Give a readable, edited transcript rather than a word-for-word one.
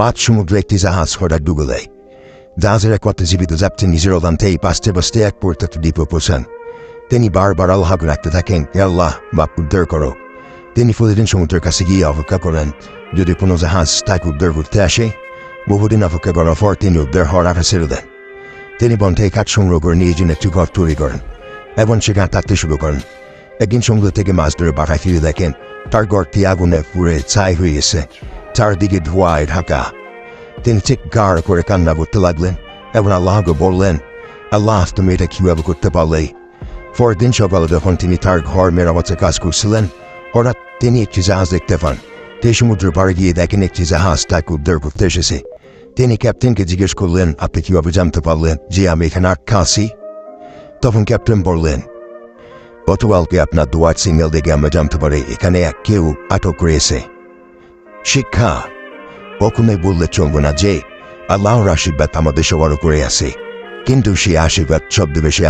মাঝ সমুদ্রে একটি জাহাজ হঠাৎ ডুবে দেয়। জাহাজের এক জীবিত যাত্রী নিজের অজান্তেই বাঁচতে বাঁচতে এক পরিত্যক্ত দ্বীপে পৌঁছান। তিনি বারবার আল্লাহ রাখতে থাকেন, হে আল্লাহ, বাপ উদ্ধার করো। তিনি প্রতিদিন সমুদ্রের কাছে গিয়ে অপেক্ষা করেন যদি কোনো জাহাজ তাকে উদ্ধার করতে আসে। বহুদিন অপেক্ষা করার পর তিনি উদ্ধার হওয়ার আশা ছেড়ে দেন। তিনি বন থেকে কাঠ সংগ্রহ করে নিয়ে জন্য একটি ঘর তৈরি করেন এবং সেখানে থাকতে শুরু করেন। একদিন সমুদ্র থেকে মাছ ধরে বাসায় ফিরে দেখেন তার ঘরটি আগুনে পুড়ে ছাই হয়ে গেছে, চারদিকে ধোঁয়ায় ঢাকা। তিনি চিৎকার করে কান্না করতে লাগলেন এবং আল্লাহকে বললেন, আল্লাহ, তুমি এটা কীভাবে করতে পারলে? পরের দিন সকালে যখন তিনি তার ঘর মেরামতের কাজ করছিলেন, হঠাৎ তিনি একটি জাহাজ দেখতে পান। তিনি সমুদ্রের পাড়ে গিয়ে দেখেন একটি জাহাজ তাকে উদ্ধার করতে এসেছে। তিনি ক্যাপ্টেনকে জিজ্ঞেস করলেন, আপনি কীভাবে জানতে পারলেন যে আমি এখানে আটকা আছি? তখন ক্যাপ্টেন বললেন, গতকালকে আপনার দোয়ার সিগন্যাল দেখে আমরা জানতে পারি এখানে কেউ আটক রয়েছে। শিক্ষা: কখনোই বললে চলবে না যে আল্লাহর আশীর্বাদ আমাদের সবার উপরে আছে, কিন্তু সেই আশীর্বাদ সবচেয়ে বেশি